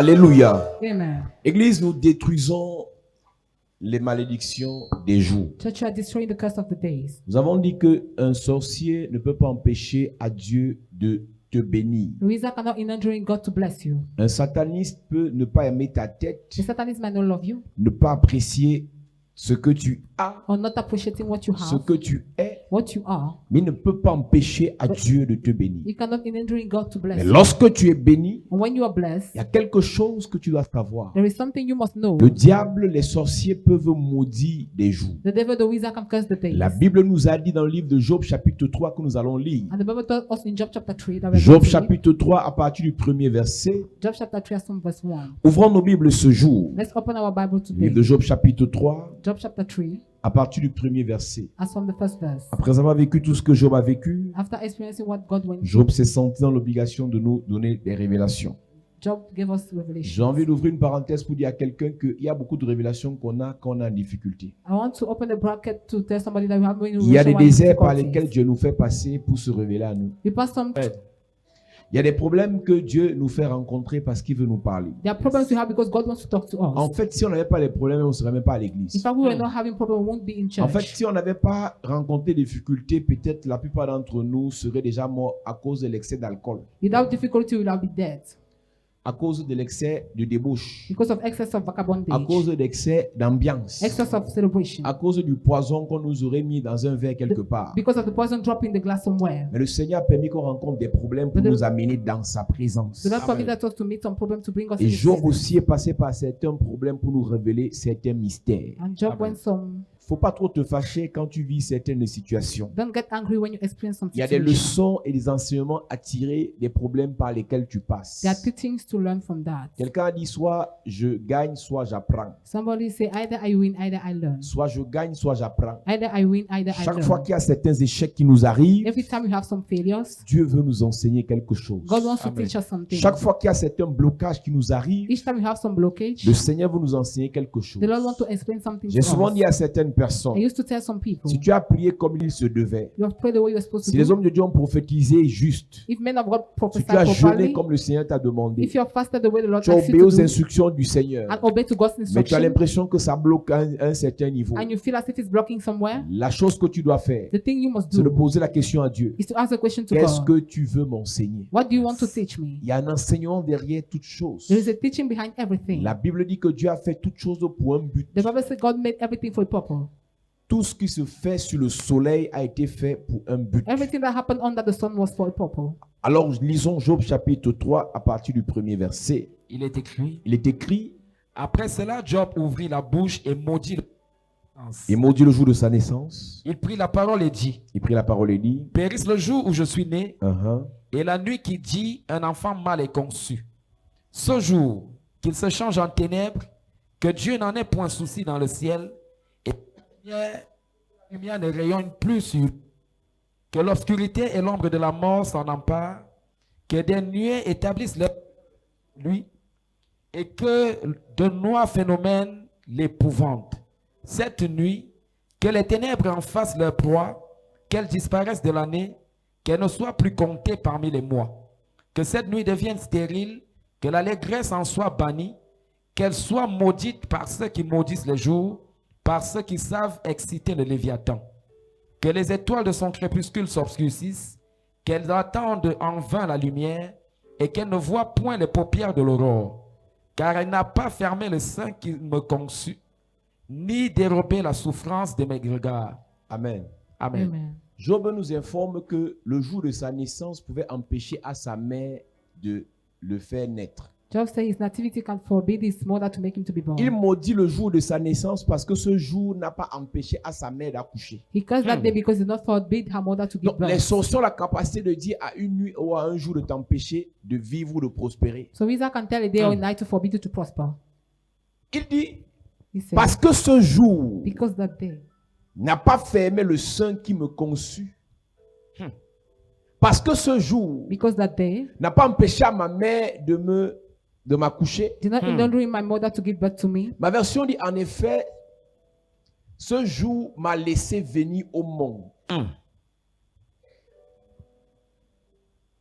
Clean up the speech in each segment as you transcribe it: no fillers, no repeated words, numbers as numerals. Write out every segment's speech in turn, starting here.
Alléluia. Amen. Église, nous détruisons les malédictions des jours. Church, you are destroying the curse of the days. Nous avons dit qu'un sorcier ne peut pas empêcher à Dieu de te bénir. The wizard cannot hinder God to bless you. Un sataniste peut ne pas aimer ta tête, The Satanist might not love you ne pas apprécier ce que tu as, or not appreciating what you ce have, que tu es, what you are. mais ne peut pas empêcher à Dieu de te bénir. You cannot hinder God to bless Mais you. lorsque tu es béni, And when you are blessed, il y a quelque chose que tu dois savoir. there is something you must know. Le diable, les sorciers peuvent maudire des jours. The devil, the wizard can curse the days. La Bible nous a dit dans le livre de Job chapitre 3 que nous allons lire. And the Bible tells us in Job chapter 3 that we're Job going to read. chapitre 3 à partir du premier verset. Job chapter 3 from verse 1. Ouvrons nos Bibles ce jour. Let's open our Bible Le livre today. de Job chapitre 3 Job chapter 3 à partir du premier verset. as from the first verse. Après avoir vécu tout ce que Job a vécu, After experiencing what God went through, Job s'est senti dans l'obligation de nous donner des révélations. Job gave us J'ai revelation. envie d'ouvrir une parenthèse pour dire à quelqu'un qu'il y a beaucoup de révélations qu'on a quand on est en difficulté. I want to open the bracket to tell somebody that we have Il y a des revelation while in déserts par difficulties. lesquels Dieu nous fait passer pour se révéler à nous. We pass some. Il y a des problèmes que Dieu nous fait rencontrer parce qu'il veut nous parler. There are problems we have because God wants to talk to En us. fait, si on n'avait pas les problèmes, on ne serait même pas à In l'église. fact, we were not having problems, we won't be in En fait, church. si on n'avait pas rencontré des difficultés, peut-être la plupart d'entre nous seraient déjà morts à cause de l'excès d'alcool, Without difficulty, we will have been dead à cause de l'excès de débauche, because of excess of à vagabondage, cause de l'excès d'ambiance, excess of celebration, à cause du poison qu'on nous aurait mis dans un verre quelque part. because of the poison drop in the glass somewhere. Mais le Seigneur a permis qu'on rencontre des problèmes pour nous amener dans sa présence. So that's permit us to meet some problem to bring us Et in. Job aussi est passé par certains problèmes pour nous révéler certains mystères. And Job went some. Faut pas trop te fâcher quand tu vis certaines situations. Don't get angry when you experience some Il y a des situation. leçons et des enseignements à tirer des problèmes par lesquels tu passes. There are teachings to learn from that. Quelqu'un a dit soit je gagne, soit j'apprends. Somebody say either I win, either I learn. Soit je gagne, soit j'apprends. Either I win, either I Chaque fois learn. qu'il y a certains échecs qui nous arrivent, Every time we have some failures, Dieu veut nous enseigner quelque chose. God wants to teach us something. Chaque fois qu'il y a certains blocages qui nous arrivent, Each time we have some blockage, le Seigneur veut nous enseigner quelque chose. the Lord wants to explain something J'ai to souvent us. dit à certaines personnes, I used to tell some people, si tu as prié comme il se devait, you have prayed the way you're supposed si to les do. hommes de Dieu ont prophétisé juste, If men of God si prophesy tu as jeûné properly, comme le Seigneur t'a demandé, if you have fasted the way the Lord tu as asks obéi you aux to do, instructions du Seigneur, and obey to God's mais tu as instruction, l'impression que ça bloque à un certain niveau. and you feel as if it's blocking somewhere, La chose que tu dois faire, the thing you must c'est de do poser la question à Dieu. is to ask a question to Qu'est-ce God. que tu veux m'enseigner? What do you want to teach me? Il y a un enseignement derrière toute chose. There is a teaching behind everything. La Bible dit que Dieu a fait toute chose pour un but. The Bible says God made everything for a purpose. Tout ce qui se fait sur le soleil a été fait pour un but. Everything that happened under the sun was for a purpose. Alors lisons Job chapitre 3 à partir du premier verset. Il est écrit, Il est écrit, après cela, Job ouvrit la bouche et maudit le et maudit le jour de sa naissance. Il prit la parole et dit, Il prit la parole et dit, périsse le jour où je suis né, uh-huh, et la nuit qui dit, un enfant mal est conçu. Ce jour, qu'il se change en ténèbres, que Dieu n'en ait point souci dans le ciel, et la lumière ne rayonne plus sur lui. Que l'obscurité et l'ombre de la mort s'en emparent, que des nuées établissent leur lui, et que de noirs phénomènes l'épouvantent. Cette nuit, que les ténèbres en fassent leur proie, qu'elles disparaissent de l'année, qu'elles ne soient plus comptées parmi les mois. Que cette nuit devienne stérile, que l'allégresse en soit bannie, qu'elle soit maudite par ceux qui maudissent les jours, par ceux qui savent exciter le Léviathan. Que les étoiles de son crépuscule s'obscurcissent, qu'elles attendent en vain la lumière, et qu'elles ne voient point les paupières de l'aurore. Car elle n'a pas fermé le sein qui me conçut, ni dérobé la souffrance de mes regards. Amen. Amen. Amen. Job nous informe que le jour de sa naissance pouvait empêcher à sa mère de le faire naître. Job says his nativity can forbid his mother to make him to be born. Il maudit le jour de sa naissance parce que ce jour n'a pas empêché à sa mère d'accoucher. He cursed that day because he did not forbid her mother to give Donc, les birth. sorciers ont la capacité de dire à une nuit ou à un jour de t'empêcher de vivre ou de prospérer. So wizard can tell a day or a night to forbid you to prosper. Il dit, He said, parce que ce jour because that day n'a pas fermé le sein qui me conçut. Parce que ce jour because that day n'a pas empêché à ma mère de m'accoucher. did not hinder my mother to give birth to me. Ma version dit en effet, ce jour m'a laissé venir au monde.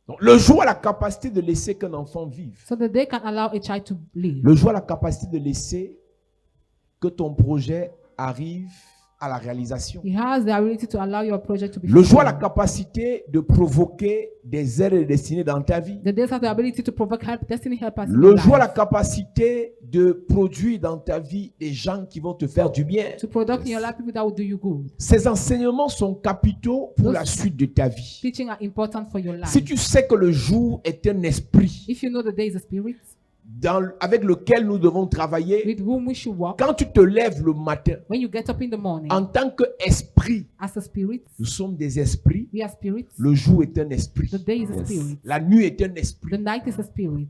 Donc, le jour a la capacité de laisser qu'un enfant vive. So that they can allow a child to live. Le jour a la capacité de laisser que ton projet arrive à la réalisation. He has the ability to allow your project to be Le jour a la fulfilled. capacité de provoquer des aides et des destinées dans ta vie. The days have the ability to provoke help, destiny help us in Le your jour a la life. capacité de produire dans ta vie des gens qui vont te faire du bien. To produce in your life people that will do you good. Ces enseignements sont capitaux pour la suite de ta vie. Teaching are important for your life. Si tu sais que le jour est un esprit If you know the day is a spirit avec lequel nous devons travailler, with whom we should walk, quand tu te lèves le matin, when you get up in the morning en tant qu'esprit, as a spirit, nous sommes des esprits. we are spirits. Le jour est un esprit. The day is a spirit. La nuit est un esprit The night is a spirit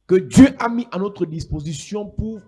que Dieu a mis à notre disposition pour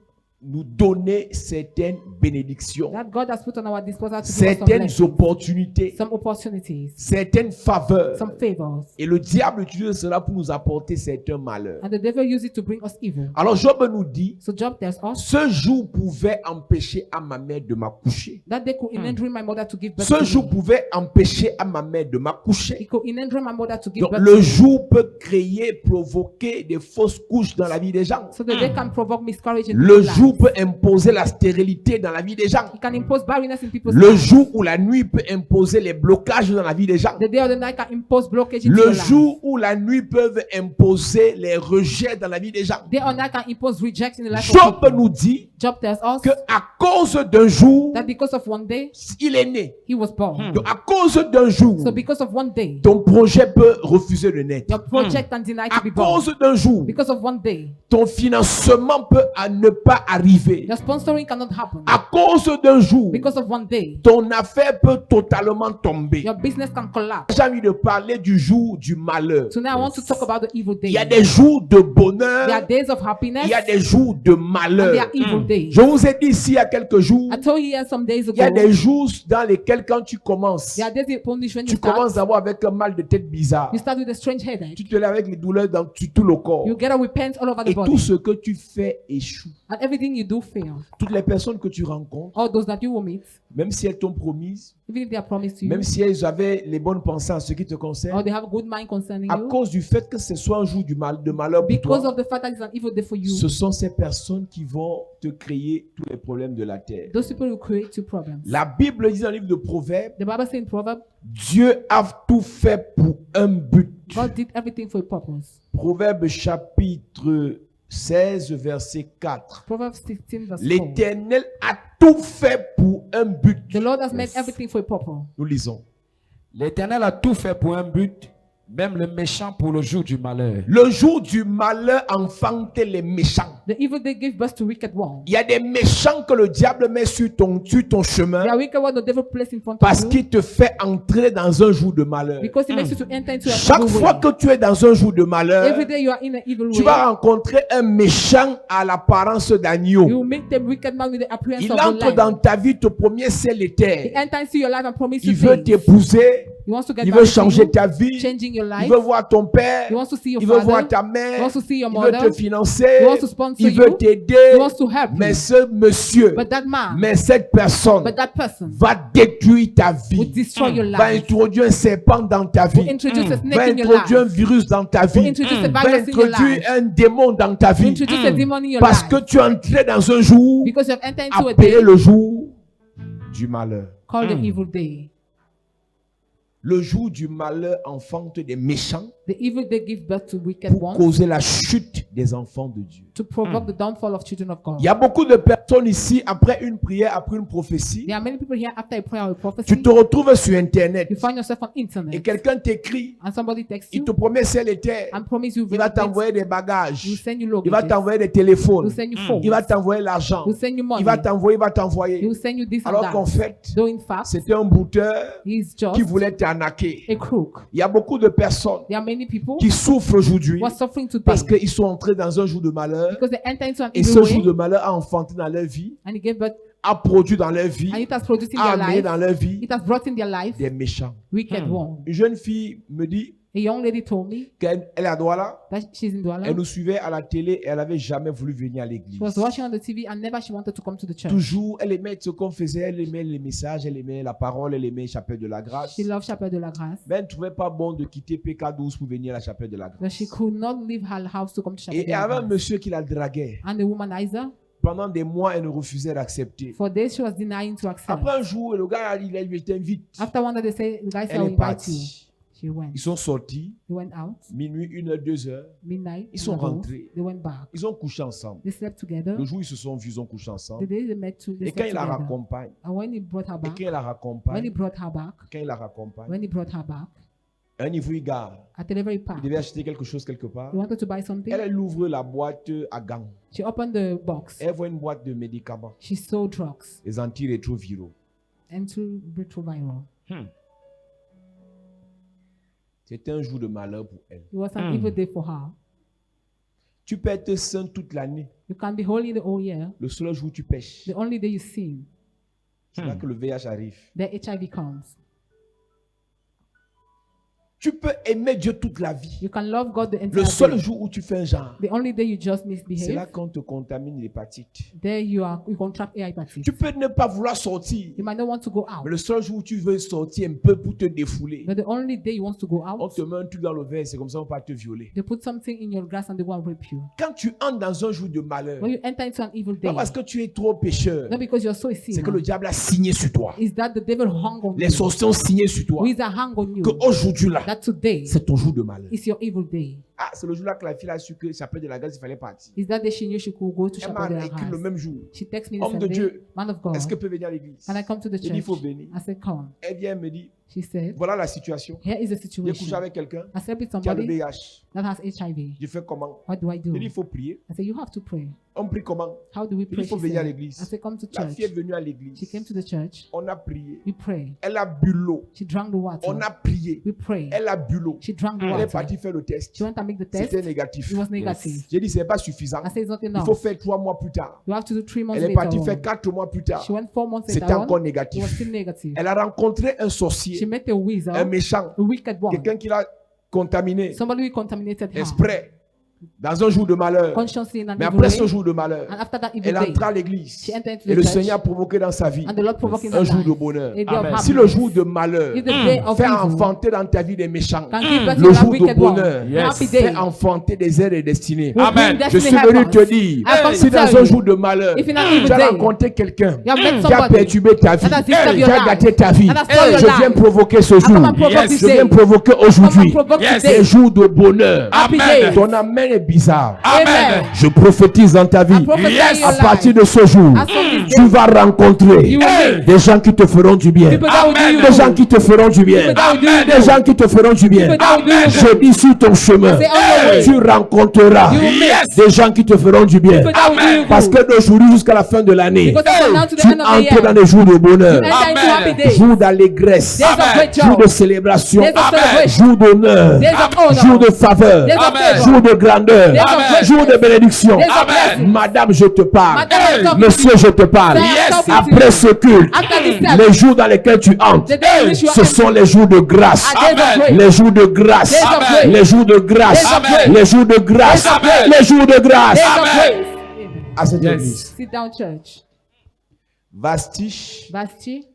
nous donner certaines bénédictions, that God has put on our disposal to give us some certaines blessings, opportunités, some opportunities, certaines faveurs. some favors. Et le diable utilise cela pour nous apporter certains malheurs. And the devil used it to bring us evil. Alors Job nous dit, So Job tells us ce jour pouvait empêcher à ma mère de m'accoucher. that they could enable my mother to give birth Ce to jour me. pouvait empêcher à ma mère de m'accoucher. It could enable my mother to give Donc birth le to me. jour peut créer, provoquer des fausses couches dans la vie des gens. So that they can provoke miscarriage in Le people's jour lives. peut imposer la stérilité dans la vie des gens. It can impose barrenness in people's Le lives. jour où la nuit peut imposer les blocages dans la vie des gens. The day or the night can impose blockage into Le your life. jour où la nuit peut imposer les rejets dans la vie des gens. Day or night can impose rejection in the life of Job people. nous dit Job tells us que à cause d'un jour, that because of one day il est né. he was born. Donc à cause d'un jour, So because of one day ton projet peut refuser de naître. your project can deny À to be born. cause d'un jour, Because of one day ton financement peut ne pas arriver. your sponsoring cannot happen. À cause d'un jour, Because of one day ton affaire peut totalement tomber. your business can collapse. J'ai envie de parler du jour du malheur. So now I want to talk about the evil Il y a days. des jours de There are bonheur, days of happiness il y a des jours de and malheur. there are evil days. Je vous ai dit ici il y a quelques jours, I told you here some days il y a ago, des jours dans lesquels quand tu commences, there are days upon which when you tu commences start, d'abord avec un mal de tête bizarre. you start with a strange headache. Tu te lèves avec les douleurs dans tout le corps. You get a with pains all over the Et tout body. ce que tu fais échoue. And everything you do fail. Toutes les personnes que tu rencontres, All those that you will meet, même si elles t'ont promise, even if they are promised to you, même si elles avaient les bonnes pensées en ce qui te or concerne, they have a good mind concerning à you, cause du fait que ce soit un jour de malheur pour because toi, of the fact that it's an evil day for you, ce sont ces personnes qui vont te créer tous les problèmes de la terre. those people will create you problems. La Bible dit dans le livre de Proverbes, The Bible says in Proverbs, Dieu a tout fait pour un but. God did everything for a purpose. Proverbes chapitre 16, verset 4. Proverbs 16 verse 4. L'Éternel a tout fait pour un but. The Lord has made everything for a purpose. Nous lisons. L'Éternel a tout fait pour un but, même le méchant pour le jour du malheur. Le jour du malheur enfante les méchants. The evil day give birth to wicked ones. Il y a des méchants que le diable met sur ton chemin There are wicked ones the devil placed in front parce of you qu'il te fait entrer dans un jour de malheur. because he makes you to enter into an Chaque evil fois way. que tu es dans un jour de malheur, Every day you are in an evil tu way. vas rencontrer un méchant à l'apparence You d'agneau. will meet the wicked man with the appearance Il of a entre lion. dans ta vie, te promet c'est He l'éther. enters into your life and promises Il you veut things. t'épouser, He wants to get il veut married to changer you, ta vie, changing your il life. veut voir ton père, He wants to see your il veut voir father. ta He mère, wants to see your il veut mother. te financer, He wants to sponsor il veut you. t'aider. He wants to help Mais you. ce monsieur, But that man, mais cette personne but that person va détruire ta will vie, destroy your va life. introduire un serpent dans ta Will vie, introduce a va snake in your introduire un life. virus dans ta Will vie, introduce a va virus in your introduire life. un démon dans ta Will vie. introduce a demon in your Parce que life. tu es entré dans un jour Because you have entered into a appelé day le jour du malheur. called the evil day. Le jour du malheur enfante des méchants The evil day gives birth to wicked pour ones causer la chute des enfants de Dieu. to provoke the downfall of children of God. Il y a beaucoup de personnes ici, après une prière, après une prophétie, There are many people here after a prayer or a prophecy. tu te retrouves sur Internet You find yourself on et internet quelqu'un t'écrit, and somebody texts il you te promet c'est l'éther, and promise you il va benefits. t'envoyer des Will bagages, send you il va luggages. t'envoyer des Will téléphones, send you phones. il va t'envoyer l'argent, Will send you money. il va t'envoyer, He will send you this and Alors qu'en that. fait, Though in fact, c'était un bouteur he's just qui voulait t'arnaquer. a crook. Il y a beaucoup de personnes There are many people qui souffrent aujourd'hui who are suffering today parce qu'ils sont entrés dans un jour de malheur because they enter into an et evil ce way jour de malheur a enfanté dans leur vie, and it gave birth a produit dans leur vie, and it has produced in a their amené life. dans leur vie It has brought in their life des méchants. wicked ones. Une jeune fille me dit, A young lady told me qu'elle est à Douala, that she's in Douala. elle nous suivait à la télé et elle n'avait jamais voulu venir à l'église. She was watching on the TV and never she wanted to come to the church. Toujours, elle aimait ce qu'on faisait, elle aimait les messages, elle aimait la parole, elle aimait Chapelle de la Grâce. She loved Chapel de la Grâce, Mais elle ne trouvait pas bon de quitter PK12 pour venir à la Chapelle de la but Grâce. she could not leave her house to come to Chapel Et de il y la avait un Grâce. monsieur qui la draguait. And the womanizer, Pendant des mois, elle ne refusait d'accepter. for days she was denying to accept. Après un jour, le gars il lui t'invite. After one day they say, the guy said, Elle I'll est invite you. partie. She went. Ils sont sortis, They went out, minuit, 1h, 2h. midnight. Ils sont and above. rentrés. They went back. Ils ont couché ensemble. They slept together. Le jour où ils se sont vus, ils ont couché The ensemble. day they met, they Et quand slept il la together. raccompagne, And when he brought her et back, quand il la when he raccompagne, brought her back, quand il la raccompagne, when he brought her back, un niveau il gare. at the delivery Il park, devait acheter quelque chose quelque part. he wanted to buy something. Elle ouvre la boîte à gants. She opened the box. Elle voit une boîte de médicaments, She saw drugs les antirétroviraux. and two retroviral. C'était un jour de malheur pour elle. It was an evil day for her. Tu peux être saint toute l'année. You can be holy the whole year. Le seul jour où tu pêches, The only day you sin, c'est là que le VIH arrive. the HIV comes. Tu peux aimer Dieu toute la vie. You can love God the Le entire seul day. jour où tu fais un genre, The only day you just c'est là misbehave, qu'on te contamine l'hépatite. there you contract hepatitis. Tu peux ne pas vouloir sortir, You might not want to go out, mais le seul jour où tu veux sortir un peu pour te défouler, but the only day you want to go on out, te met un truc dans le verre, c'est comme ça on va te violer. they put something in your glass and they want to rape you. Quand tu entres dans un jour de malheur, When you enter into an evil day, pas parce que tu es trop pécheur, not because you're so a c'est que le sinner, diable a signé sur toi. is that the devil hung on Les you. sorciers ont signé sur toi. With a hang on you. Que aujourd'hui là, That today c'est ton jour de malheur. is your evil day. Ah, c'est le jour là que la fille a su que Chapelle de la Grâce, il fallait partir. Is that day she knew she could go to Elle m'a Chapel de la écrit le Grâce. même jour. She texted me the Homme same de day, Dieu, man of God, est-ce qu'elle peut venir à l'église? can I come to the J'ai dit, il church? faut venir. I said, come. Elle vient, elle me dit, She said, voilà la situation. here is the J'ai couché situation. avec quelqu'un I slept with qui a le somebody VIH. that has HIV. J'ai fait comment? What do I do? J'ai dit, il faut prier. I said, you have to pray. On prie comment? How do we Il pray? faut She venir à said. l'église. I said, come to La church. fille est venue à She l'église. came to the church. On a prié. We pray. Elle a bu l'eau. She drank the water. On a prié. We pray. Elle a bu l'eau. She drank the Elle est water. partie faire le test. She went and make the test. C'était négatif. It was negative. J'ai dit, c'est pas suffisant. I said, it's not Il enough. faut faire 3 mois plus tard. You have to do 3 months Elle est later partie on. faire 4 mois plus tard. She went 4 months C'était later on. encore It was négatif. still negative. Elle a rencontré un She sorcier, met a wizard, un méchant, a wicked one, quelqu'un qui l'a contaminé, somebody who contaminated her exprès, dans un jour de malheur. consciously in an Mais evil après way. ce jour de malheur, And after that evil elle day, entra à l'église. she entered into Et the le church, Seigneur a provoqué dans sa vie and the Lord provoked in un her jour de life bonheur. a day of Amen. Si le happiness. jour de malheur If the day of fait evil enfanter dans ta vie des méchants, can give birth le to a jour de wicked one, bonheur Yes. a happy day, fait enfanter des aides et destinées. will Amen. bring Je destiny suis venu te helpers. dire, I come si to dans tell un you, jour de malheur, if in an evil tu as day, rencontré quelqu'un you have met qui a somebody perturbé ta vie, that has disturbed qui your a life, gâté ta vie, that has spoiled your je viens life, provoquer ce I jour. come and provoke Yes. this Je day. viens provoquer I come and aujourd'hui provoke Yes. today. des jours de bonheur. Happy Amen. days. Ton amen est bizarre. Amen. Je prophétise dans ta vie. I prophesy Yes. in your À partir life. de ce jour, As from this tu day, vas rencontrer you will meet des gens qui te feront du bien. people that will do you Des gens good. qui te feront du bien. People that will do you Des good. gens qui te feront du bien. People that will do you Je good. dis sur ton chemin, Say on your way. tu rencontreras You will meet Yes. des gens qui te feront du bien. people that will do you Parce good. que d'aujourd'hui jusqu'à la fin de l'année, Because from now to the tu end of the entres dans year, des jours de bonheur, enter into Amen. happy days, jours d'allégresse, days of Amen. great jours joy, de célébration, days of Amen. celebration, jours d'honneur, days of honor, jours de faveur, days of Amen. favor, jours de grandeur, days of Amen. greatness, jours de bénédiction. days of Amen. blessing. Madame, je te parle. Madame, I'm talking to Monsieur, you. je te parle. Sir, I'm Yes. talking to Après you. ce culte, After this les service, jours dans lesquels tu entres, the day in which you ce are sont les jours de grâce. are days of Amen. grace, Les jours de grâce. days of Amen. grace, Les jours de grâce. Days of grace. Les jours de grâce. Days of grace. Les jours de grâce. days of Amen. grace. Amen. À cette Yes. église. Sit down, church. Vashti Vashti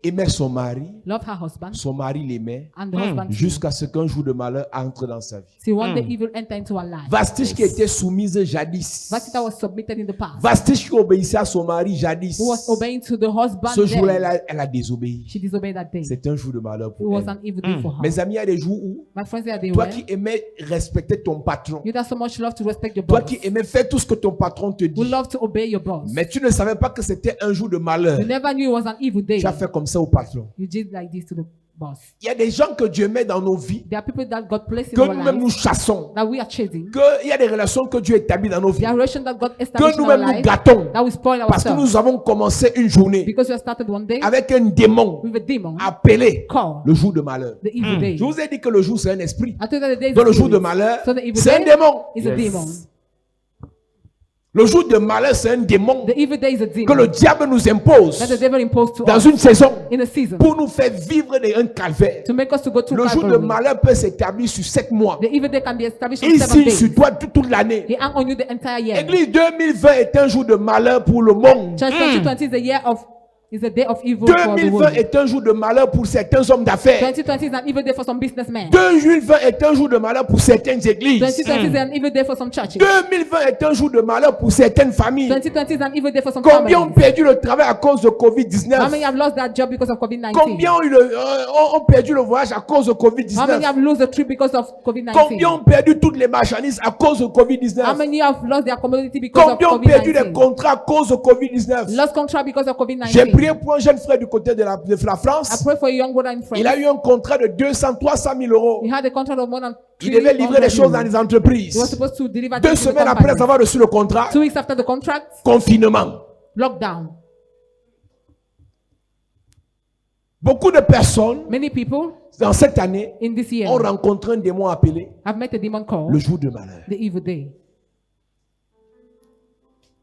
aimait son mari. loved her husband, Son mari l'aimait. and the husband too. Jusqu'à ce qu'un jour de malheur entre dans sa vie. See, one day evil entered into her life. Vashti qui était soumise jadis. Vashti that was submitted in the past, Vashti qui obéissait à son mari jadis. who was obeying to the husband, Ce jour-là, then, elle a désobéi. she disobeyed that day. C'est un jour de malheur It pour was elle. an evil day for her. Mes amis, il y a des jours où My friends, there they toi were. qui aimais respecter ton patron, You that so much love to respect your toi boss, qui aimais faire tout ce que ton patron te who dit, love to obey your boss. mais tu ne savais pas que c'était un jour de malheur. You never knew it was an evil day. Tu as fait comme ça au patron. You did like this to the boss. Il y a des gens que Dieu met dans nos vies, There are people that God placed in que our nous-mêmes lives nous chassons, that we are chasing. qu'il y a des relations que Dieu établit dans nos vies, There are relations that God que established in our nous-mêmes nous lives gâtons, that we spoil parce que ourselves. nous avons commencé une journée Because we have started one day avec un démon with a demon appelé called le jour de malheur. the evil day. Je vous ai dit que le jour c'est un esprit. I told you that the day is Dans a le jour de spirit. malheur, So the evil c'est un day démon. is a demon. Le jour de malheur, c'est un démon The evil day is a que demon le diable nous impose that the devil imposed to dans us une saison in a season pour nous faire vivre un calvaire. to make us to go through Le jour de Calvary. malheur peut s'établir sur 7 mois. The evil day can be established Il in 7 signe days. sur toi toute l'année. He hang on you the entire year. Église 2020 est un jour de malheur pour le monde. Church 2020 is a day of evil for the 2020 world. est un jour de malheur pour certains hommes d'affaires. 2020 is an evil day for some businessmen. 2020 est un jour de malheur pour certaines églises. 2020 is an evil day for some churches. 2020 est un jour de malheur pour certaines familles. 2020 is an evil day for some Combien ont families. perdu le travail à cause de How Covid-19? many have lost their job because of COVID-19? Combien ont perdu le voyage à cause de How many Covid-19? have lost the trip because of COVID-19? Combien ont perdu toutes les marchandises à cause de How Covid-19? many have lost their commodity because of Combien ont perdu des COVID-19? contrats à cause de Covid-19? Lost contract because of J'ai prié COVID-19. pour un jeune frère du côté de la I France. pray for a young brother in France. Il a eu un contrat de 200, 300 000 euros. He had a contract of more than Il devait livrer des choses dans 300 les He was entreprises. supposed to deliver 2 things to the semaines après company. avoir reçu le contrat, 2 weeks after the contract, confinement. lockdown. Beaucoup de personnes Many people dans cette année in this year ont rencontré un démon appelé have met a demon le called jour de malheur. the evil day.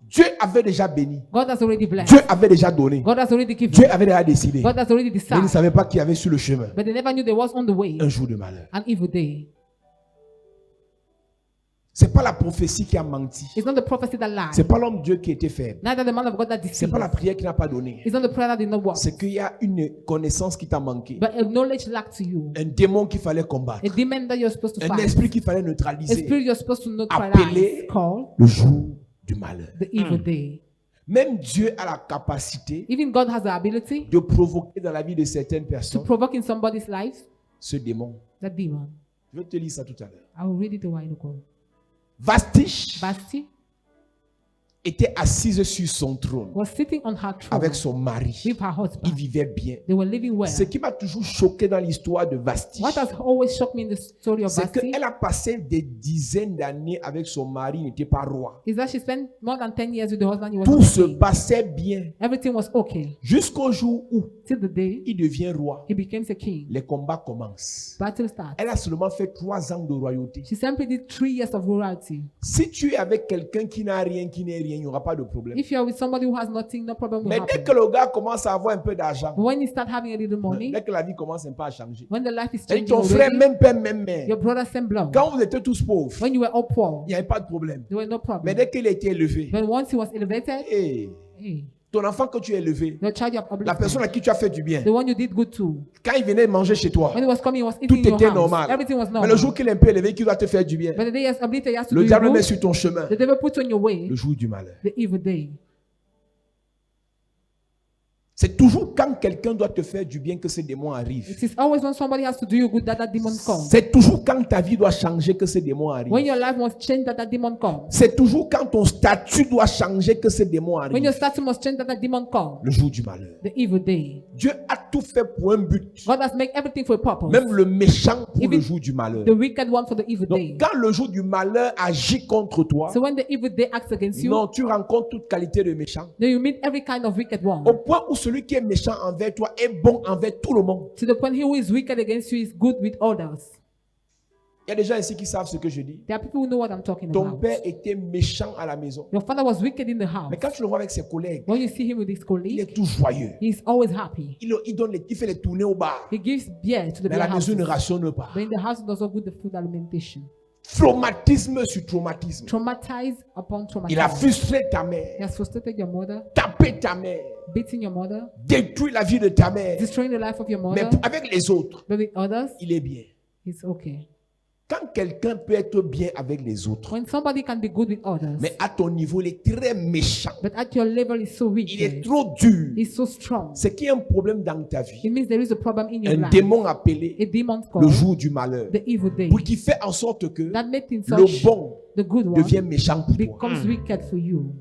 Dieu avait déjà béni. God has already blessed. Dieu avait déjà donné. God has already given. Dieu avait déjà décidé. God has already Mais ils ne decided. savaient pas qu'il y avait sur le chemin But they never knew there was on the way un jour de malheur. an evil day. C'est pas la prophétie qui a menti. It's not the prophecy that lied. C'est pas l'homme de Dieu qui était faible. Neither the man of God that C'est deceived. pas la prière qui n'a pas donné. It's not the prayer that did not work. C'est qu'il y a une connaissance qui t'a manqué. But a knowledge lacked to you. Un démon qu'il fallait combattre. A demon that you're supposed to Un fight. esprit qu'il fallait A neutraliser. spirit you're supposed to Appelé neutralize. Called le jour du malheur. the evil day. Même Dieu a la capacité Even God has the ability de provoquer dans la vie de certaines to personnes provoke in somebody's life ce démon. that demon. Je vais te lire ça tout à l'heure. I will read it a while ago. Vashti Basti était assise sur son trône was sitting on her throne avec son mari. with her Ils husband. vivaient bien. They were living well. Ce qui m'a toujours choqué dans l'histoire de Vashti, What has always shocked me in the story of c'est Basti qu'elle a passé des dizaines d'années avec son mari, il n'était pas roi. is that she spent more than 10 years with the husband. He was Tout not se king. passait bien Everything was okay jusqu'au jour où till the day il devient roi. he became a king. Les combats commencent. Battle starts. Elle a seulement fait 3 ans de royauté. She simply did 3 years of royalty. Si tu es avec quelqu'un qui n'a rien, qui n'est rien, il n'y aura pas de problème. If you're with somebody who has nothing, no problem will Mais dès happen. que le gars commence à avoir un peu d'argent, But when you start having a little money, dès que la vie commence un peu à changer, when the life is et changing ton frère, already, même père, même mère, your brother same blood. quand vous étiez tous pauvres, When you were all poor, il n'y avait pas de problème. there were no Mais problem. dès qu'il a été élevé, But once he was elevated, hey, hey, ton enfant que tu as élevé, the child you have la personne uplifted, à qui tu as fait du bien, the one you did good to, quand il venait manger chez toi, when he was coming, he was tout eating in your était house. normal. Everything was Mais normal. le jour qu'il est un peu élevé, qu'il doit te faire du bien, But the day he has uplifted, he has to le do diable you met good. sur ton chemin The devil puts you on your way, le jour du malheur. the evil day. C'est toujours quand quelqu'un doit te faire du bien que ces démons arrivent. It is always when somebody has to do you good that demon comes. C'est toujours quand ta vie doit changer que ces démons When arrivent. your life must change that demon comes. C'est toujours quand ton statut doit changer que ces démons When your arrivent. status must change that demon comes. Le jour du malheur. The evil day. Dieu a tout fait pour un but. God has made everything for a purpose. Même le méchant pour Even le jour du malheur. The wicked one for the evil day. Donc quand le jour du malheur agit contre toi, So when the evil day acts against you, non, tu rencontres toute qualité de méchant. then you meet every kind of wicked one. Au point où celui qui est méchant envers toi est bon envers tout le monde. To the point he who is wicked against you is good with others. Il y a des gens ici qui savent ce que je dis. There are people who know what I'm talking Ton about. père était méchant à la maison. Your father was wicked in the house. Mais quand tu le vois avec ses collègues, When you see him with his il colleague, est tout joyeux. he's always happy. Il fait les tournées au bar. He gives beer to the Mais à beer la maison, il ne houses. rationne pas. But in the house, he does not good the food alimentation. Traumatisme sur traumatisme. Traumatized upon Il a traumatized. frustré ta mère, He has frustrated your mother, tapé ta mère, beating your mother, détruit la vie de ta mère. destroying the life of your Mais mother. avec les autres, But with others, il est bien. it's okay. Quand quelqu'un peut être bien avec les autres, When somebody can be good with others, mais à ton niveau, il est très méchant. but at your level is so Il est wicked, trop dur. he's so strong, C'est qu'il y a un problème dans ta vie. it means there is a problem in your Un life. démon appelé A demon le called jour du malheur. the evil day Pour qui fait en sorte que that makes in le such bon the good one devient méchant pour toi. becomes wicked for you.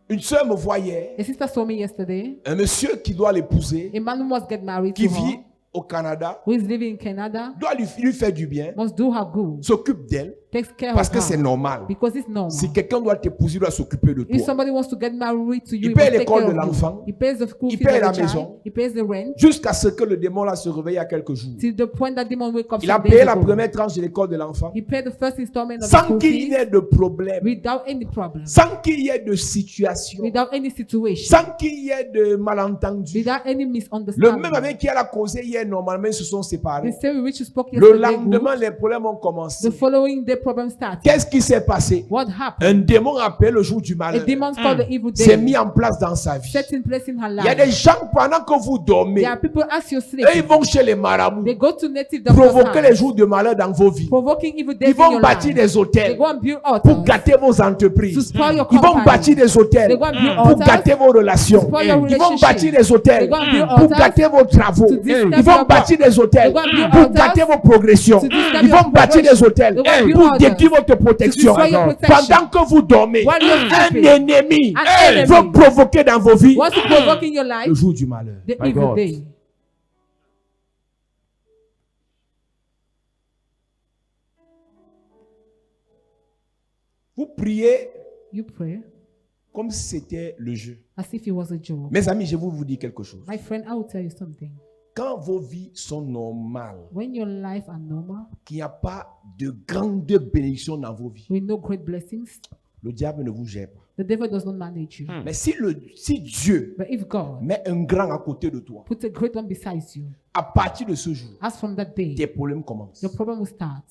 Une sœur me voyait, A sister saw me yesterday. un monsieur qui doit l'épouser, A man who must get married qui to vit her, au Canada, who is living in Canada, doit lui faire du bien, must do her good, s'occupe d'elle, takes care Parce of que c'est her. normal. Because it's normal. Si quelqu'un doit t'épouser, il doit s'occuper de If toi. somebody wants to get married to you, Il he paye must take l'école care de of you. l'enfant. He pays the school Il fees paye of la the maison. child. He pays the rent. Jusqu'à ce que le démon là se réveille il y a quelques jours. Till the point that demon wake up Il a some payé days la ago. première tranche de l'école de l'enfant He paid the first installment of the sans school qu'il y fees ait de problème, without any problem, sans qu'il y ait de situation, without any situation, sans qu'il y ait de malentendu. without any Le misunderstanding. même avec qui elle a causé hier, normalement, ils se sont The séparés. same with which you spoke Le yesterday, lendemain, good. les problèmes ont The commencé. following day problem started. Qu'est-ce qui s'est passé? What happened? Un démon appelé le jour du A malheur demon called the evil s'est day mis en place dans sa vie. set in place in her Il y a des life. gens, pendant que vous dormez, There are people as you eux, sleep, ils vont chez les marabouts, they go to native doctors' provoquer les house, jours de malheur dans vos vies. provoking evil Ils days in vont your bâtir life. des They hôtels go and build pour altars gâter vos to entreprises. spoil your Ils vont bâtir company. des hôtels They go and build pour altars gâter vos relations. to spoil your Ils vont relationship. bâtir des hôtels They go and build pour altars gâter vos travaux. to disturb Ils vont your bâtir des hôtels They go and build pour altars gâter vos progressions. to disturb Ils your vont bâtir des progression. hôtels They go and build pour altars détruire votre protection. to destroy your protection. Pendant que vous dormez, While you're un sleeping, ennemi an enemy veut provoquer dans vos vies wants to provoke in your le life jour du malheur. the My evil God. day. Vous priez You pray comme si c'était le jeu. as if it was a joke. Mes amis, je vais vous dire quelque chose. My friend, I will tell you something. Quand vos vies sont normales, When your life are normal, qu'il n'y a pas de grandes bénédictions dans vos vies, with no great blessings, le diable ne vous gère pas. the devil does not manage you. Mais si Dieu But if God met un grand à côté de toi, puts a great one beside you, à partir de ce jour, as from that day, tes problèmes commencent. your problem will start.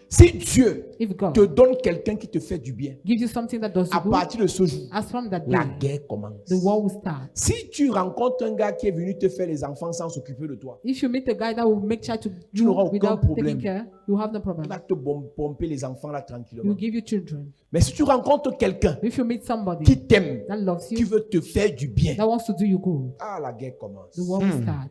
Si Dieu If God te donne quelqu'un qui te fait du bien, gives you something that does à you good, partir de ce jour, as from that la day, guerre commence. the war will start. Si tu rencontres un gars qui est venu te faire les enfants sans s'occuper de toi, If you meet a guy that will make child to Tu you n'auras aucun without problème. taking care, you have no il problem. va te pomper les enfants là He tranquillement. will give you children. Mais si tu rencontres quelqu'un If you meet somebody qui t'aime, that loves qui you, veut te faire du bien, that wants to do you good, la guerre commence. the war will start.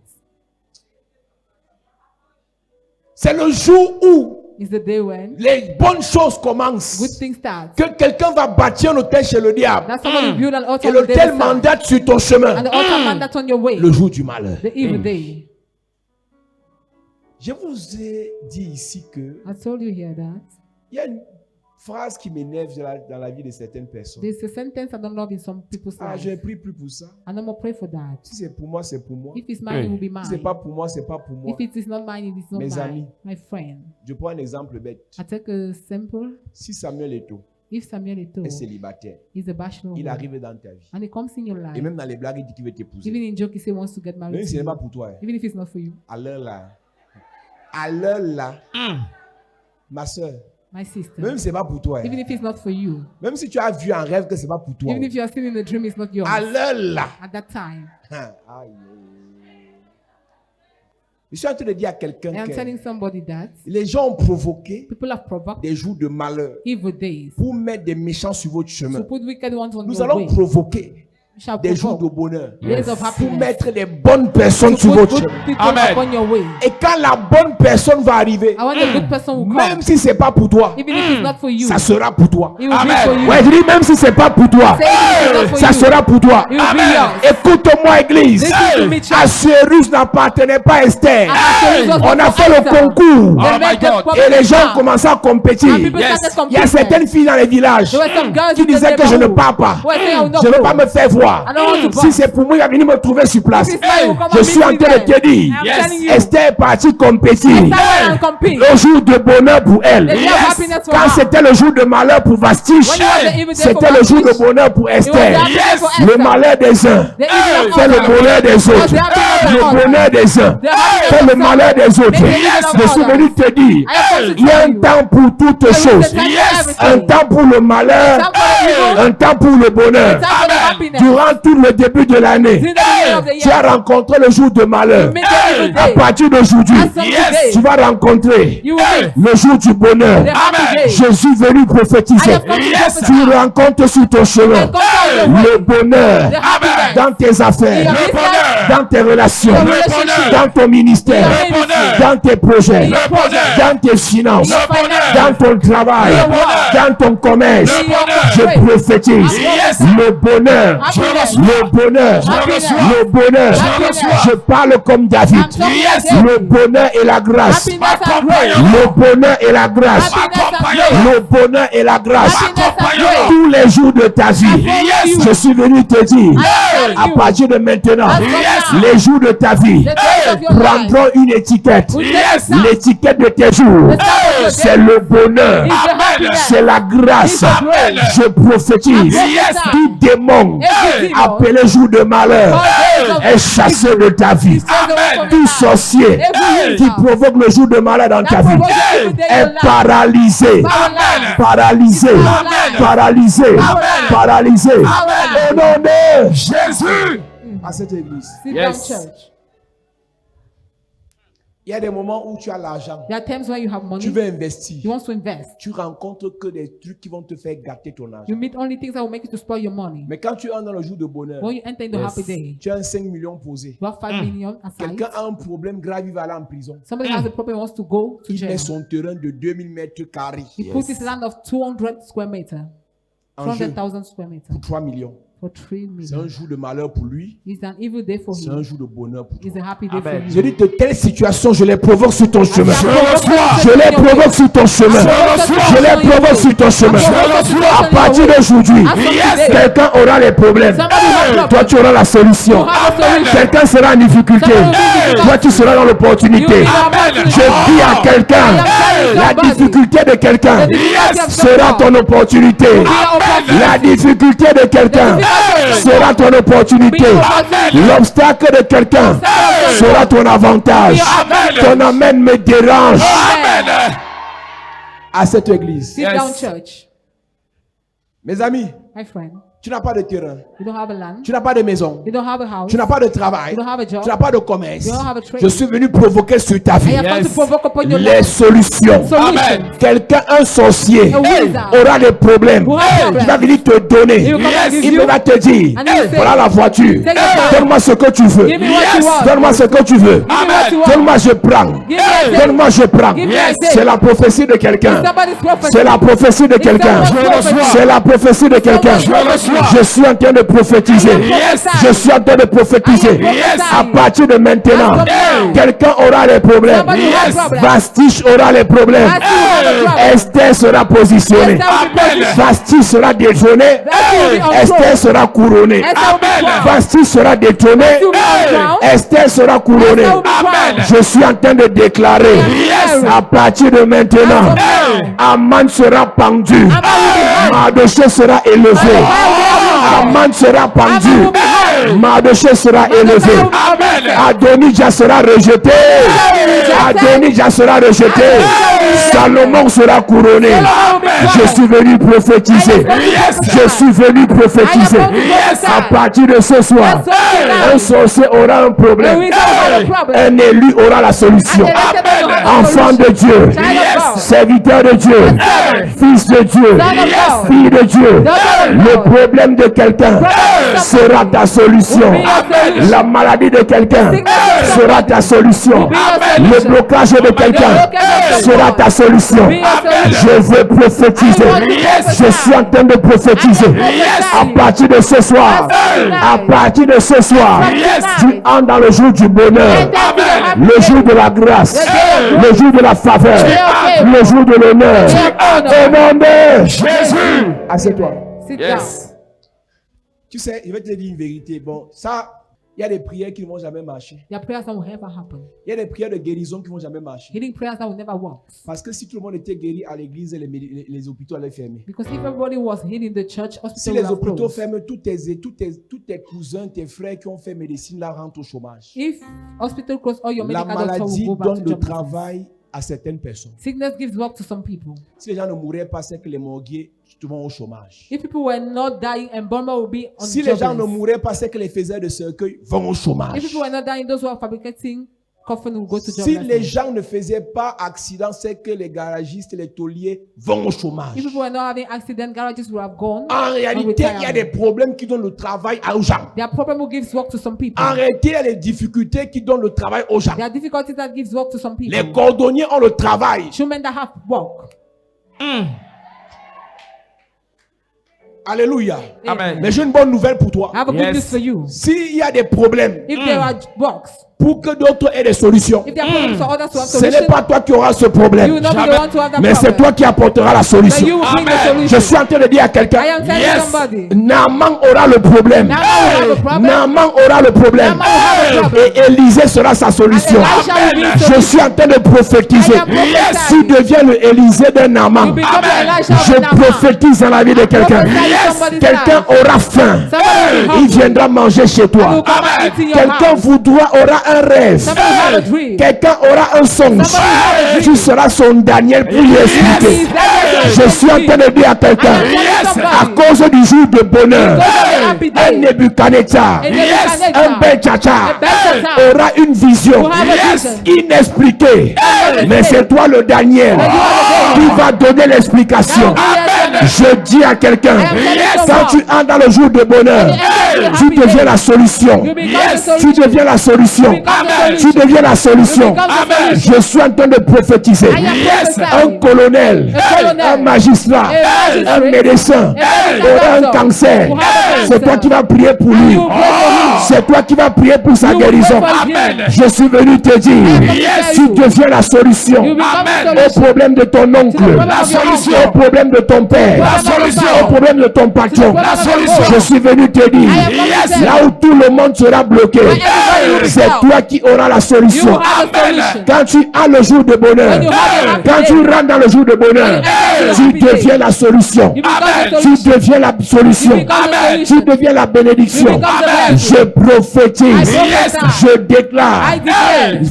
C'est le jour où It's the day when les bonnes choses good commencent. things start. Que quelqu'un va bâtir un hôtel chez le diable. That somebody will build an Et altar on the l'hôtel devil's side, mandate sur ton chemin and the altar mandate on your way, le jour du malheur. the evil day. Je vous ai dit ici que I told you here that il y a une phrase qui m'énerve dans la vie de certaines personnes. there's a sentence I don't love in some people's Ah, lives. je ne prie plus pour ça. I no more pray for that. Si c'est pour moi, c'est pour moi. If it's mine, it will be Si c'est mine. pas pour moi, c'est pas pour moi. If it is not mine, it is not Mes mine. amis. My friend. Je prends un exemple bête. I take a simple. Si Samuel Eto'o If Samuel Eto'o est célibataire, is a bachelor, il arrive dans ta vie. and he comes in your life, Et même dans les blagues, il dit qu'il veut t'épouser. even in joke, he say wants to get married Même to si ce n'est you, pas pour toi. Hein. even if it's not for you. À l'heure là, ma soeur, My sister, même si ce n'est pas pour toi. Hein. even if it's not for you, Même si tu as vu en rêve que ce n'est pas pour toi. even if you are still in a dream, it's not yours. À l'heure là. At that time, Aïe. Je suis en train de dire à quelqu'un I am que telling somebody that les gens ont provoqué people have provoked des jours de malheur evil days pour mettre des méchants sur votre to chemin. put wicked ones on Nous your allons way. provoquer We shall des jours de provoke bonheur days of pour happiness mettre les bonnes personnes to sur put votre good chemin. people Amen. upon your way. Et quand la bonne personne va arriver, I want a good person who même comes, si c'est pas pour toi, even if it's not for you, ça sera pour toi. it will be for you. Ouais, je dis même si c'est pas pour toi, Say it is not for ça you. sera pour toi. It will be yours. Écoute-moi, Église. Listen to me, church. Assuérus n'appartenait pas à Esther. Assuérus was On a not fait for le Esther. concours. They Oh made my the God. public Et les gens exam. commençaient à compétir. And people Yes. started Il y a competing. certaines filles dans les villages There were some girls qui in the disaient que je ne neighborhood pars pas. who were saying, I will not Je ne veux go. pas me faire voir. I don't want to Si pass. c'est pour moi, il va venir me trouver sur place. If it's not, you will come Je and suis meet en me train de there. te dire, I'm Yes. telling you. Esther est partie compétir. Esther went and compete. Le jour de bonheur pour elle. The day of happiness for Quand her. c'était le jour de malheur pour Vastiche, When it was the evil day for c'était le jour de Vastiche, bonheur pour it was the Esther. happiness for Le Esther. malheur des uns The evil of fait le others. bonheur des Was autres. the happiness of Le others. bonheur des uns The happiness fait of le some. malheur des autres. Make the evil of Je suis venu te dire, I have come to il y a tell un you. temps pour toutes There is choses. a time for Yes. everything. Un temps pour le malheur, Time for the evil. un temps pour le bonheur. Time for the happiness. Durant tout le début de l'année, Till the beginning of the tu as year. rencontré le jour de malheur. You meet the evil À day. partir d'aujourd'hui, As from today, tu vas rencontrer you will meet le jour du bonheur. the happy day. Je suis venu I prophétiser. have come to Yes. Tu prophesy. rencontres sur ton chemin I come to your way. le bonheur The happiness. dans tes affaires, In your business, dans tes relations, Your relationship. dans ton ministère, Your ministry. dans tes projets, Your project. dans tes finances, Your finance. dans ton travail, Your work. dans ton commerce. In your Je trade. prophétise Yes. le bonheur, Happiness. le bonheur, Happiness. le bonheur. Happiness. Je parle comme David. I'm talking Yes. about Le bonheur et la grâce. happiness and grace. Le bonheur et la grâce. Happiness and Accompagnons. grace. Le bonheur et la grâce. Happiness and grace. Tous les jours de ta vie. Yes. Je suis venu te dire, I à tell you, partir de maintenant, as from now, les jours de ta vie the days of your life, prendront une étiquette. will take a stamp. L'étiquette de tes jours, The stamp of your c'est day le bonheur, is the happiness. c'est la grâce. Is the grace. Je prophétise, Yes. tout démon Every demon, appelé jour de malheur all days of est chassé de ta vie. Take away from Tout your life. sorcier Every qui witch provoque le jour de malheur dans ta that vie provokes every day in your est life. paralysé. Paralyzed. Paralysé, Amen. paralysé, Amen. paralysé. Amen. Au nom de Jésus. à cette église. Sit Yes. down, church. Il y a des moments où tu as l'argent, There are times when you have tu money, veux investir, you want to invest. tu rencontres que des trucs qui vont te faire gâter ton argent. You meet only things that will make you to spoil your money. Mais quand tu entres dans le jour de bonheur, When you enter into happy day, tu as un 5 millions posé. you have 5 million aside. Quelqu'un a un problème grave, il va aller en prison. Somebody has a problem, wants to go to Il jail. met son terrain de 2000 mètres carrés He puts his land of 200 square meter, en jeu 200,000 square meter pour 3 millions. for 3 C'est un million. jour de malheur pour lui, It's an evil day for c'est un him. jour de bonheur pour toi. It's a happy day Amen. for Je you. dis de telles situations, je les provoque sur ton chemin. Je reçois. Je les provoque sur ton chemin. Je les provoque sur ton chemin. À partir d'aujourd'hui, quelqu'un aura les problèmes. Toi, tu auras la solution. You have a solution. Quelqu'un sera en difficulté. Toi, tu seras dans l'opportunité. Je dis à quelqu'un, la difficulté de quelqu'un sera ton opportunité. La difficulté de quelqu'un sera ton opportunité. L'obstacle de quelqu'un sera ton avantage. Ton amène me dérange. À cette église. Sit Yes. down, church. Mes amis, My friend, tu n'as pas de terrain. you don't have a land, Tu n'as pas de maison. you don't have a house, Tu n'as pas de travail. you don't have a job. Tu n'as pas de commerce. You don't have a trade. Je suis venu provoquer sur ta vie I have come to Yes. provoke upon your les life solutions. solution. Quelqu'un, un sorcier, A wizard aura des problèmes. will have Il va problems. venir te donner. He will come and give Il you. va te dire, And he will say, voilà la voiture. Take the car. Donne-moi ce que tu veux. Give me what you want. Donne-moi ce que tu veux. Give me what you want. Donne-moi, je prends. Give me a day. Donne-moi, je prends. Give me a day. C'est la prophétie de quelqu'un. Somebody's prophecy. C'est la prophétie de quelqu'un. someone's prophecy. C'est la prophétie de quelqu'un. Je suis en train de prophétiser. Yes. Je suis en train de prophétiser. Yes. À partir de maintenant, As from now. quelqu'un aura les problèmes. Somebody will have problems. Vastiche aura les problèmes. Vasti will have a problem. Esther sera positionnée. Esther will be positioned. Vasti sera détrôné. Vasti will be on Esther throne. sera couronnée. Esther will be crowned. Vasti sera détrôné. Vasti will be on crown. Esther sera couronnée. Esther will be crowned. Je suis en train de déclarer, Yes. à partir de maintenant, As from now. Aman sera pendu. Aman will be hanged. Mardoché sera élevé. Aman sera pendu. Aman will be hanged. Mardoché sera élevé. Adonijah sera rejeté. Adonijah sera rejeté. Salomon sera couronné. Je suis venu prophétiser. Je suis venu prophétiser. À partir de ce soir, un sorcier aura un problème. Un élu aura la solution. Enfant de Dieu, serviteur de Dieu, fils de Dieu, fille de Dieu, le problème de quelqu'un sera ta solution. La maladie de quelqu'un sera ta solution. Le blocage de quelqu'un sera ta solution. Je veux prophétiser. Je suis en train de prophétiser. À partir de ce soir, à partir de ce soir, tu entres dans le jour du bonheur, le jour de la grâce, le jour de la faveur, le jour de l'honneur. Au nom de Jésus. Assieds-toi. Sit down. Yes. Tu sais, je vais te dire une vérité. Bon, ça, il y a des prières qui ne vont jamais marcher. There are prayers that will never happen. Il y a des prières de guérison qui ne vont jamais marcher. Healing prayers that will never work. Parce que si tout le monde était guéri à l'église, les hôpitaux allaient fermer. Because if everybody was healing the church, Si hospital les would have hôpitaux closed. ferment, tous tes cousins, tes frères qui ont fait médecine là rentrent au chômage. If hospital close, all your La medical doctor maladie will go back donne to le job. travail à certaines personnes. Sickness gives work to some people. Si les gens ne mouraient pas, c'est que les morguiers vont au chômage. If people were not dying, embalmer will be on Si les gens ne jobless. mouraient pas, c'est que les faiseurs de cercueil vont au chomage. If people were not dying, those who are fabricating coffin will go to Si joblessness. les gens ne faisaient pas accident, c'est que les garagistes et les tauliers vont au chômage. If people were not having accident, garages would have gone. En on réalité, il y a des retirement. problèmes qui donnent le travail aux gens. There are problems who gives work to some people. En réalité, il y a des difficultés qui donnent le travail aux gens. There are difficulties that gives work to some people. Les cordonniers ont le travail. Children that have work. Alléluia. Amen. Mais j'ai une bonne nouvelle pour toi. I have a good Yes. news for you. S'il y a des problèmes, If there are works, pour que d'autres aient des solutions, if there are problems for others to have ce n'est solutions, pas toi qui auras ce you problème, will not be the one to have that mais c'est problem. toi qui apporteras la But solution. you will bring the Amen. Je solution. suis en train de dire à quelqu'un, I am telling Yes. somebody. Naaman aura le problème. Naaman will have a problem. Naaman aura le problème. Naaman will have a problem. Et Élisée sera sa solution. And Elisha will be the Je solution. suis en train de prophétiser. I am prophesying. Tu deviens le Élisée d'un You Naaman. become the Elisha of Je Naaman. prophétise dans la vie de quelqu'un. Prophesy in somebody's Quelqu'un life. aura faim. Somebody will be Il hungry. viendra manger chez You toi. will come and eat in your Quelqu'un house. aura un rêve. Somebody will have a dream. Quelqu'un aura un songe. Somebody will have a Tu seras son Daniel pour lui expliquer. Yes. Yes. Je suis en train de dire à quelqu'un, I am telling somebody. à cause du jour de bonheur, Because of the happy un day. Nebuchadnezzar, A Nebuchadnezzar. un Beltchazzar A Beltchazzar. aura une vision Will have a vision. inexpliquée. Mais c'est toi le Daniel qui va donner l'explication. Je dis à quelqu'un, quand tu entres dans le jour de bonheur, tu deviens la solution. Tu deviens la solution. Tu deviens la solution. Je suis en train de prophétiser. Un colonel, un magistrat, un médecin aura un cancer. C'est toi qui vas prier pour lui. C'est toi qui vas prier pour sa guérison. Je suis venu te dire, tu deviens la solution au problème de ton oncle, au problème de ton père, au problème de ton patron. Je suis venu te dire, là où tout le monde sera bloqué, c'est toi qui auras la solution. Quand tu as le jour de bonheur, quand tu rentres dans le jour de bonheur, tu deviens la solution. Tu deviens la solution. Tu deviens la bénédiction. Je prophétise. Je déclare.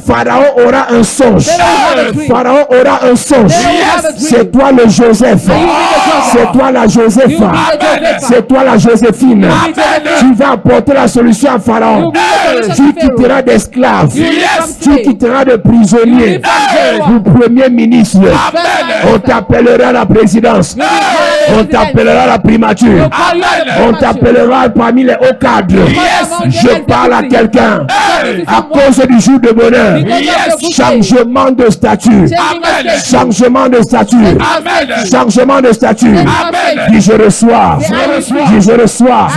Pharaon aura un songe. Pharaon aura un songe. C'est toi le Joseph. C'est toi la Josépha. C'est toi la Joséphine. Tu vas apporter la solution à Pharaon. Tu quitteras d'esclaves. Tu quitteras de prisonniers. Vous premier ministre. On t'appellera la présidence. On t'appellera la primature. On t'appellera parmi les hauts cadres. Je parle à quelqu'un. À cause du jour de bonheur. Changement de statut. Changement de statut. Changement de statut. Dis je reçois. Dis je reçois.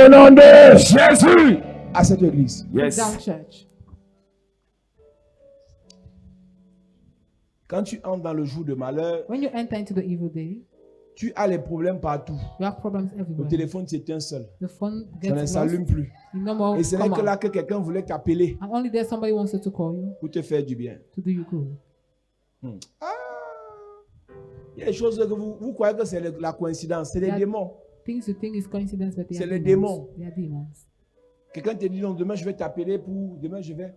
Au nom de Jésus. À cette église. Down church. Quand tu entres dans le jour de malheur, When you enter into the evil day, tu as les problèmes partout. you have problems Le everywhere. téléphone s'éteint seul. The phone Ça ne gets s'allume lost. plus. You no more Et ce n'est come que out. là que quelqu'un voulait t'appeler And only there somebody wants to call you pour te faire du bien. to do you good. Ah! Il y a des choses que vous croyez que c'est la coïncidence. C'est des Yeah. démons. Things you think is coincidence, but they C'est are les demons. démons. They are demons. Quelqu'un te dit non, demain je vais t'appeler pour. Demain je vais.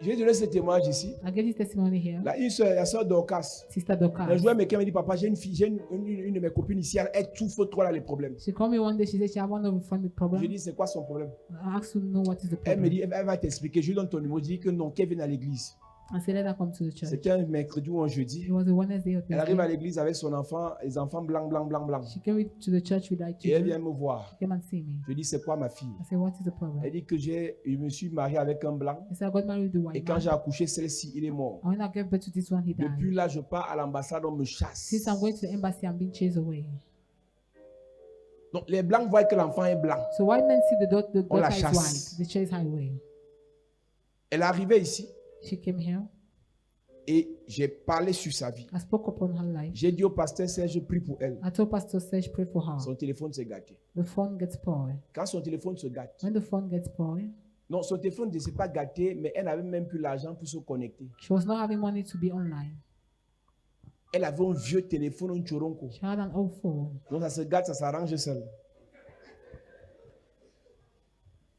J'ai donné ce témoignage ici. I gave this testimony here. Là, une soeur, la soeur Dorcas. Sister Doka. Un jour, quelqu'un m'a dit, papa, j'ai une fille, j'ai une de mes copines ici, elle souffre trop là les problèmes. She called me one day. She said she had one of her friend with Je problem. lui dis, c'est quoi son problème? I asked her to know what is the Elle me problem. dit, elle va t'expliquer. Je lui donne ton numéro, je dis que non, qu'elle vienne à l'église. I said let her come to the church. C'était un mercredi ou un jeudi. It was a Wednesday or Elle arrive à Thursday. l'église avec son enfant, les enfants blancs, blancs, blancs, blancs. She came to the church with like Et elle children. vient me voir. She came and see me. Je dis, c'est quoi ma fille? I said, what is the problem? Elle dit que je me suis marié avec un blanc. I said, I got married with a Et white quand man. j'ai accouché, celle-ci, il est mort. And when I gave birth to this one, he Depuis died. là, je pars à l'ambassade, on me chasse. Since I'm going to the embassy, I'm being chased away. Donc, les blancs voient que l'enfant est blanc. So white men see the On la daughter is chasse. white. They chase her away. Elle est arrivée ici She came here. et j'ai parlé sur sa vie. I spoke upon her life. J'ai dit au pasteur Serge, prie pour elle. I told Pastor Serge, pray for her. Son téléphone s'est gâté. The phone gets spoiled. Quand son téléphone se gâte, When the phone gets spoiled, non, son téléphone ne s'est pas gâté, mais elle n'avait même plus l'argent pour se connecter. she was not having money to be online. Elle avait un vieux téléphone, un choronko. She had an old phone. Donc ça se gâte, ça s'arrange seul.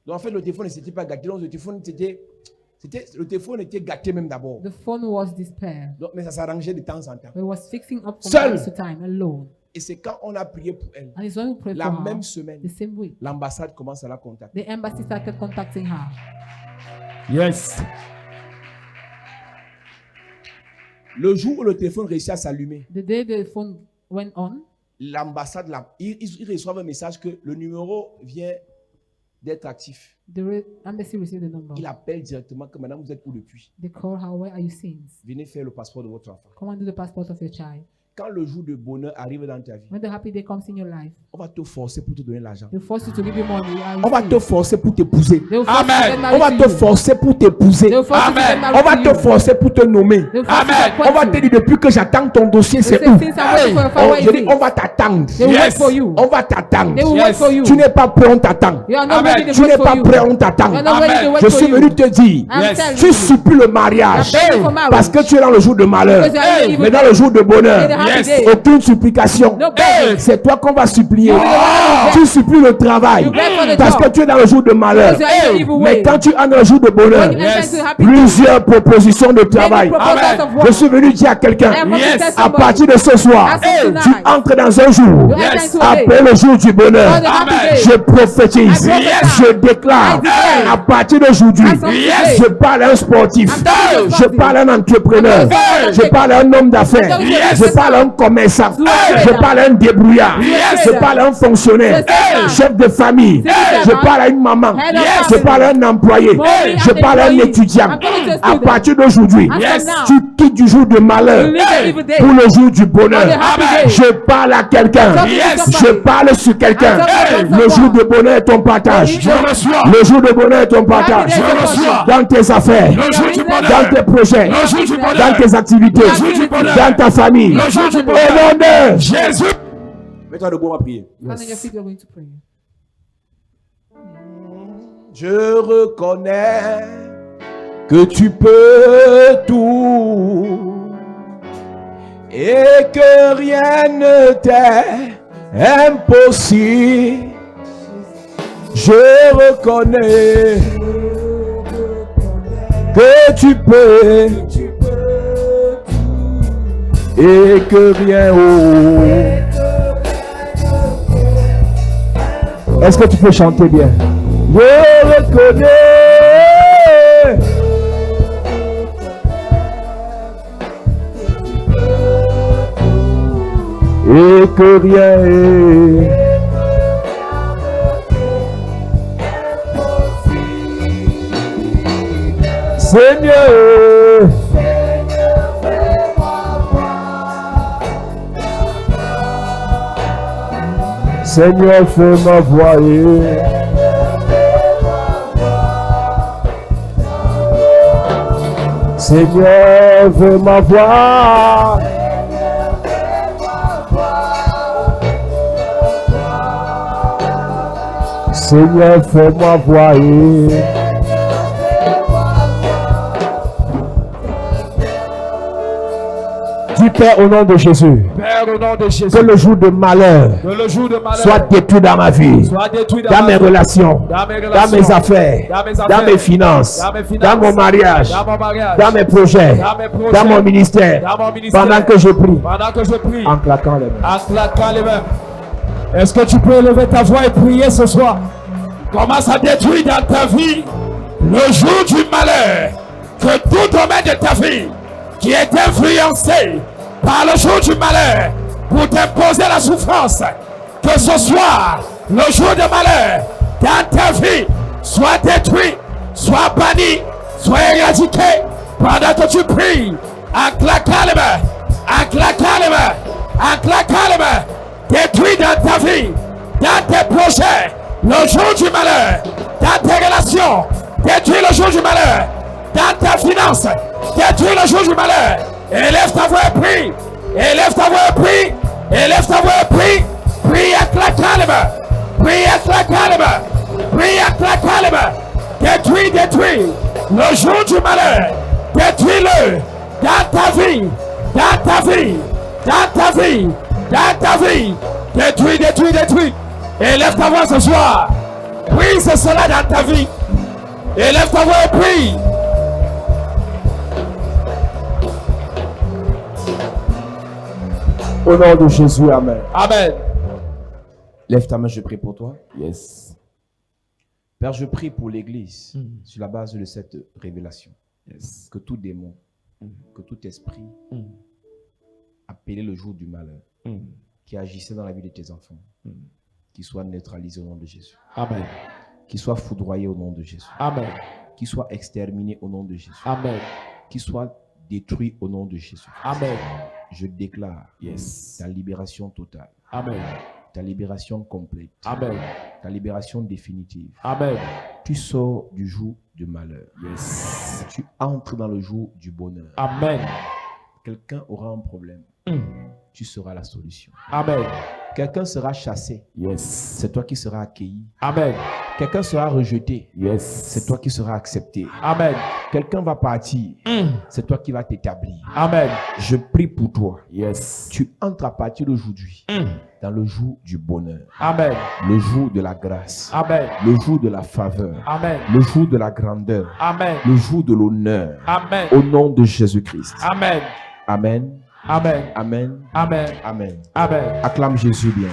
Donc en fait, le téléphone ne s'était pas gâté. Donc le téléphone était gâté même d'abord. The phone was despair. Donc, mais ça s'arrangeait de temps en temps. But it was fixing up from Seul. time to time, alone. Et c'est quand on a prié pour elle, And it's when we prayed la for her, même semaine, the same week, l'ambassade commence à la contacter. the embassy started contacting her. Yes. Le jour où le téléphone réussit à s'allumer, The day the phone went on, l'ambassade, ils reçoivent un message que le numéro vient d'être actif. embassy received the number. Il appelle directement que maintenant vous êtes où depuis. They call her, where are you since? Venez faire le passeport de votre enfant. Come and do the passport of your child. Quand le jour de bonheur arrive dans ta vie, When the happy day comes in your life, on va te forcer pour te donner l'argent. they force you to give you money. On va te forcer pour t'épouser. They will force you to Amen. get On married va to te you. forcer pour t'épouser. They will force you to Amen. get married On va to te you. forcer pour te nommer. They will force you to Amen. appoint On va you. te dire depuis que j'attends ton dossier, They c'est say, où? since I'm waiting for your file, On, where je is dis, it? on va t'attendre. They will Yes. wait for you. On va t'attendre. They will Yes. wait for you. Tu n'es pas prêt, on t'attend. You are not Amen. ready to Tu wait n'es for pas you. prêt, on You are t'attend. not Amen. ready to wait Je for suis you. venu te dire, I'm Yes. telling tu you. supplies le mariage I'm praying for marriage. parce que tu es dans le jour de malheur. Because you are in the evil Mais dans day. le jour de bonheur, In the happy Yes. day. aucune supplication. No begging. C'est toi qu'on va supplier. You will not Tu supplies le travail You beg for the parce job. que tu es dans le jour de malheur. Because you are in the evil Mais way. quand tu es dans le jour de bonheur, When you enter into the happy day, plusieurs propositions de many travail. proposals Amen. of Je work. suis venu dire à quelqu'un, I am going to Yes. tell à somebody. partir de ce soir, As of tu tonight, entres dans un jour you enter Yes. into a day. après le jour du bonheur. On the happy Amen. day. Je prophétise, I prophesy. je déclare, I declare. à partir d'aujourd'hui, As of today. je parle à un sportif, I'm talking to je somebody. parle à un entrepreneur, I'm talking to je parle à un homme d'affaires, I'm talking to je a parle à un commerçant, Hey. je parle à un débrouillard, Yes. je parle à un fonctionnaire, Hey. chef de famille, Hey. je parle à une maman, Head of je family. parle à un employé, Mommy je and parle à un employee. étudiant. I'm talking to a À student. partir d'aujourd'hui, As Yes. from now, tu quittes du jour de malheur you live the evil day. pour le jour du bonheur. For the happy Amen. day. Je parle à quelqu'un. Talking to Yes. somebody. Je parle sur quelqu'un. I'm talking to Le someone. jour de bonheur est ton partage. Je reçois. Le jour de bonheur est ton partage. Je reçois. Dans tes affaires, Le jour du bonheur. dans tes projets, Le jour du bonheur. dans tes activités, Le jour du bonheur. dans ta famille. Le jour du Au bonheur. nom de Jésus. Mets-toi debout, on va prier. Stand on your feet, we're going to pray. Je reconnais que tu peux tout et que rien ne t'est impossible. Je reconnais que tu peux et que rien Est-ce que tu peux chanter bien? Je reconnais et que rien est Seigneur, Seigneur, fais-moi voir. Seigneur, fais-moi voir. Seigneur, fais-moi voir. Dis Père au nom de Jésus, Père, au nom de Jésus. que le jour de malheur Que le jour de malheur soit détruit dans ma vie, soit détruit dans mes ma vie, relations, dans mes dans relations, mes affaires, dans mes dans affaires, mes finances, dans mes finances, dans mon mariage, dans mon mariage, dans mes projets, dans mes projets, dans mon ministère, dans mon ministère, pendant que je prie, pendant que je prie, en claquant les mains. en claquant les mains. Est-ce que tu peux élever ta voix et prier ce soir? Commence à détruire dans ta vie le jour du malheur. Que tout domaine de ta vie qui est influencé par le jour du malheur pour t'imposer la souffrance, que ce soit le jour de malheur dans ta vie soit détruit, soit banni, soit éradiqué pendant que tu pries en claquant les mains, en claquant les mains, en claquant les mains. Détruit dans ta vie, dans tes projets, le jour du malheur, dans tes relations, détruit le jour du malheur, dans ta finance, détruit le jour du malheur. Élève ta voix et prie, élève ta voix et prie, élève ta voix et prie, prie à claquant les mains, prie à claquant les mains, prie à claquant les mains. Détruis, détruis le jour du malheur, détruis-le dans ta vie, dans ta vie, dans ta vie. Dans ta vie, détruis, détruis, détruis. Élève ta voix ce soir. Prie ce cela dans ta vie. Élève ta voix et prie. Au nom de Jésus, Amen. Amen. Lève ta main, je prie pour toi. Yes. Père, je prie pour l'Église sur la base de cette révélation. Yes. Que tout démon que tout esprit appelé le jour du malheur, qui agissait dans la vie de tes enfants, qui soit neutralisé au nom de Jésus, Amen. qui soit foudroyé au nom de Jésus, Amen. qui soit exterminé au nom de Jésus, Amen. qui soit détruit au nom de Jésus. Amen. Je déclare Yes. ta libération totale, Amen. ta libération complète, Amen. ta libération définitive. Amen. Tu sors du jour du malheur. Yes. Tu entres dans le jour du bonheur. Amen. Quelqu'un aura un problème. Tu seras la solution. Amen. Quelqu'un sera chassé. Yes. C'est toi qui seras accueilli. Amen. Quelqu'un sera rejeté. Yes. C'est toi qui seras accepté. Amen. Quelqu'un va partir. C'est toi qui vas t'établir. Amen. Je prie pour toi. Yes. Tu entres à partir d'aujourd'hui dans le jour du bonheur, Amen. le jour de la grâce, Amen. le jour de la faveur, Amen. le jour de la grandeur, Amen. le jour de l'honneur. Amen. Au nom de Jésus-Christ. Amen. Amen. Amen. Amen. Amen. Amen. Amen. Acclame Jésus bien.